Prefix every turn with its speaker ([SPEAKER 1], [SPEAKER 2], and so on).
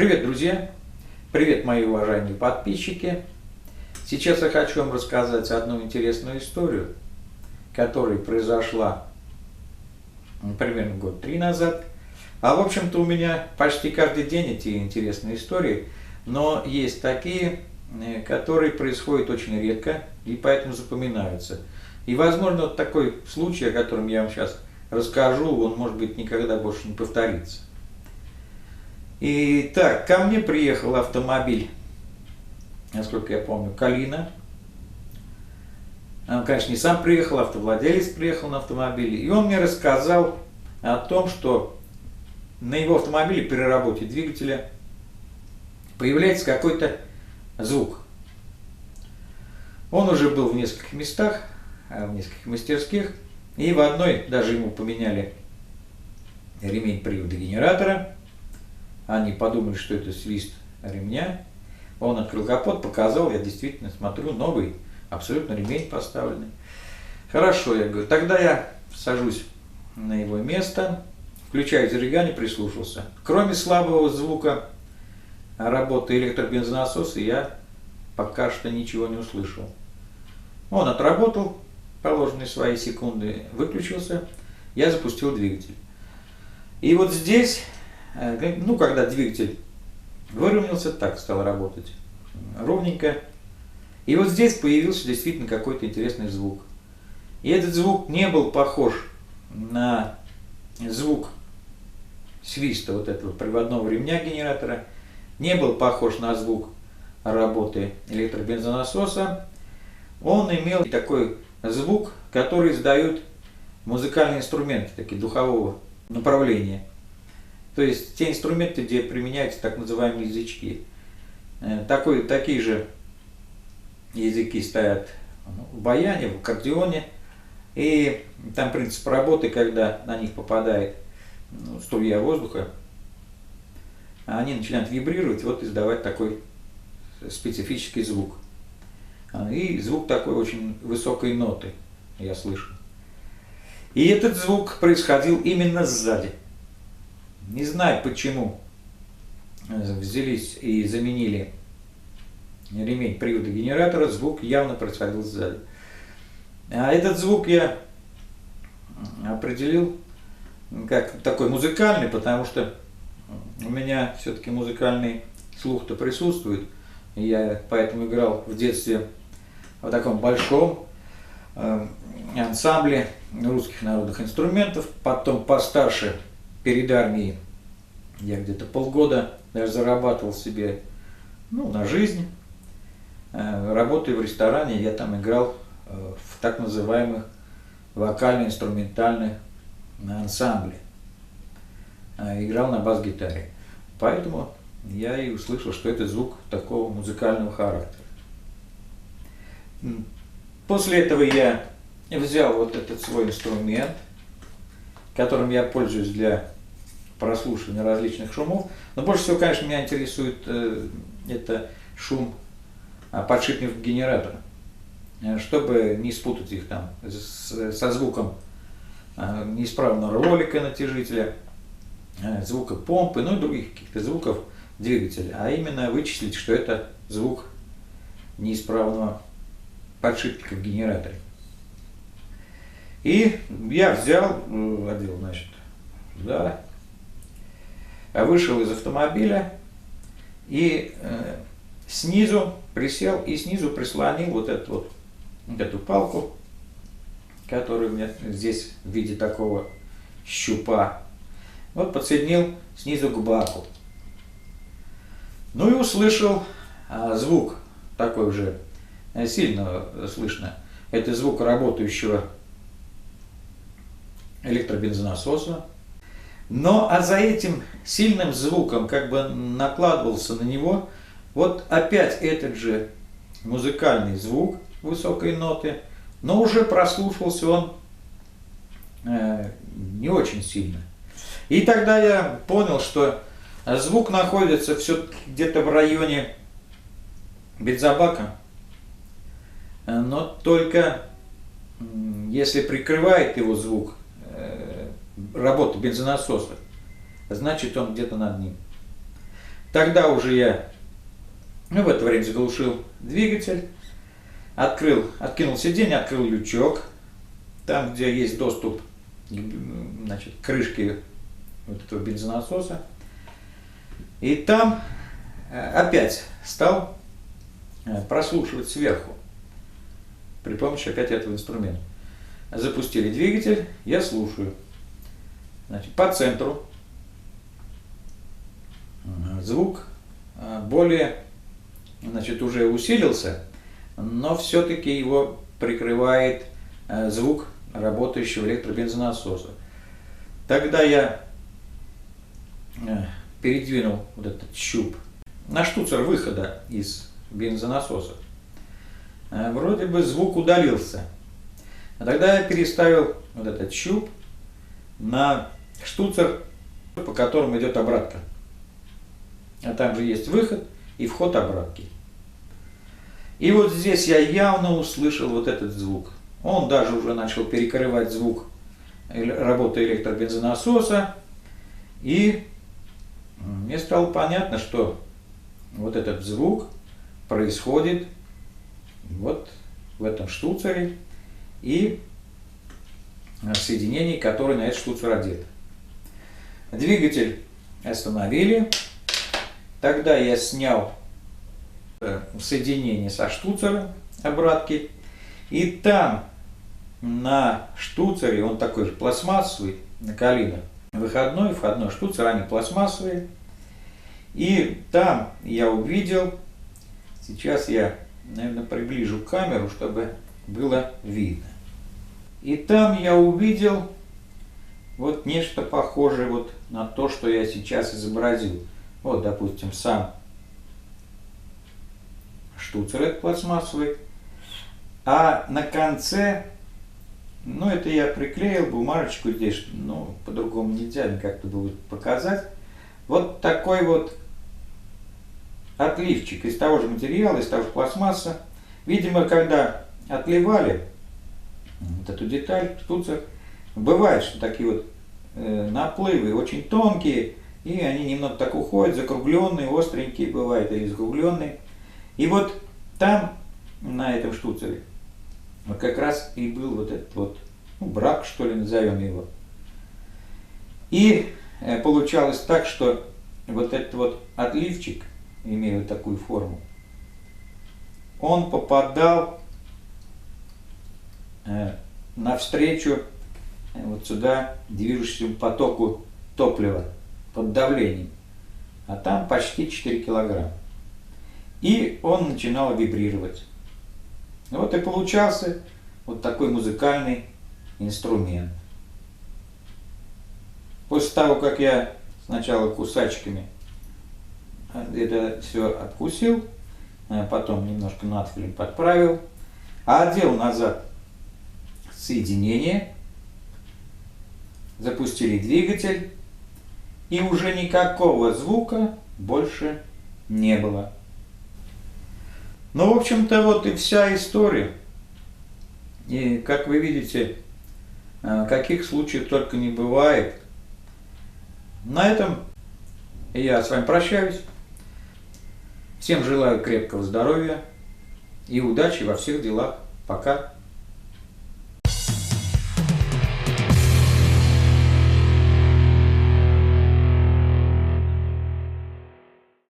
[SPEAKER 1] Привет, друзья! Привет, мои уважаемые подписчики! Сейчас я хочу вам рассказать одну интересную историю, которая произошла примерно год 3 назад. А в общем-то у меня почти каждый день эти интересные истории, но есть такие, которые происходят очень редко и поэтому запоминаются. И возможно вот такой случай, о котором я вам сейчас расскажу, он может быть никогда больше не повторится. Итак, ко мне приехал автомобиль, насколько я помню, Калина. Он, конечно, не сам приехал, автовладелец приехал на автомобиле. И он мне рассказал о том, что на его автомобиле при работе двигателя появляется какой-то звук. Он уже был в нескольких местах, в нескольких мастерских. И в одной даже ему поменяли ремень привода генератора. Они подумали, что это свист ремня. Он открыл капот, показал, я действительно смотрю, новый, абсолютно ремень поставленный. Хорошо, я говорю, тогда я сажусь на его место, включаю зажигание, прислушался. Кроме слабого звука работы электробензонасоса, я пока что ничего не услышал. Он отработал положенные свои секунды, выключился, я запустил двигатель. И вот здесь, когда двигатель выровнялся, так стал работать ровненько. И вот здесь появился действительно какой-то интересный звук. И этот звук не был похож на звук свиста вот этого приводного ремня генератора, не был похож на звук работы электробензонасоса. Он имел такой звук, который издают музыкальные инструменты, такие духового направления. То есть те инструменты, где применяются так называемые язычки. Такие же языки стоят в баяне, в аккордеоне. И там принцип работы, когда на них попадает струя воздуха, они начинают вибрировать, вот издавать такой специфический звук. И звук такой очень высокой ноты я слышу. И этот звук происходил именно сзади. Не знаю, почему взялись и заменили ремень привода генератора, звук явно происходил сзади. А этот звук я определил как такой музыкальный, потому что у меня все-таки музыкальный слух-то присутствует. Я поэтому играл в детстве в таком большом ансамбле русских народных инструментов, потом постарше, перед армией, я где-то полгода даже зарабатывал себе на жизнь. Работая в ресторане, я там играл в так называемых вокально-инструментальных ансамблях. Играл на бас-гитаре. Поэтому я и услышал, что это звук такого музыкального характера. После этого я взял вот этот свой инструмент, которым я пользуюсь для прослушивания различных шумов. Но больше всего, конечно, меня интересует это шум подшипников генератора, чтобы не спутать их там со звуком неисправного ролика натяжителя, звука помпы, и других каких-то звуков двигателя, а именно вычислить, что это звук неисправного подшипника в генераторе. И я взял, одел, вышел из автомобиля и снизу присел и снизу прислонил вот эту палку, которая у меня здесь в виде такого щупа. Вот подсоединил снизу к баку. И услышал звук такой уже сильно слышно. Это звук работающего электробензонасоса. А за этим сильным звуком накладывался на него вот опять этот же музыкальный звук высокой ноты, но уже прослушивался он не очень сильно. И тогда я понял, что звук находится все-таки где-то в районе бензобака, но только если прикрывает его звук работы бензонасоса, значит он где-то над ним. Тогда уже я в это время заглушил двигатель, откинул сиденье, открыл лючок, там, где есть доступ, значит, к крышке вот этого бензонасоса. И там опять стал прослушивать сверху при помощи опять этого инструмента. Запустили двигатель, я слушаю. Значит, по центру звук более, значит, уже усилился, но все-таки его прикрывает звук работающего электробензонасоса. Тогда я передвинул вот этот щуп на штуцер выхода из бензонасоса. Вроде бы звук удалился. А тогда я переставил вот этот щуп на штуцер, по которому идет обратка. А там же есть выход и вход обратки. И вот здесь я явно услышал вот этот звук. Он даже уже начал перекрывать звук работы электробензонасоса. И мне стало понятно, что вот этот звук происходит вот в этом штуцере и в соединении, которое на этот штуцер одет. Двигатель остановили. Тогда я снял соединение со штуцером обратки. И там на штуцере, он такой же пластмассовый, на колинах, выходной и входной штуцер, они пластмассовые. И там я увидел, сейчас я, наверное, приближу камеру, чтобы было видно. И там я увидел вот нечто похожее вот на то, что я сейчас изобразил. Вот, допустим, сам штуцер этот пластмассовый, а на конце, ну, это я приклеил бумажечку здесь, ну, по-другому нельзя как-то будет показать. Вот такой вот отливчик из того же материала, из того же пластмасса. Видимо, когда отливали вот эту деталь, штуцер, бывает, что такие вот наплывы очень тонкие, и они немного так уходят, закругленные, остренькие бывают, или закругленные. И вот там, на этом штуцере, вот как раз и был вот этот вот, ну, брак, что ли, назовем его. И получалось так, что вот этот вот отливчик, имея вот такую форму, он попадал навстречу вот сюда движущемуся потоку топлива под давлением, а там почти 4 килограмма. И он начинал вибрировать. Вот и получался вот такой музыкальный инструмент. После того, как я сначала кусачками это все откусил, потом немножко надфилем подправил, одел назад соединение, запустили двигатель, и уже никакого звука больше не было. Ну, в общем-то, вот и вся история. И, как вы видите, каких случаев только не бывает. На этом я с вами прощаюсь. Всем желаю крепкого здоровья и удачи во всех делах. Пока.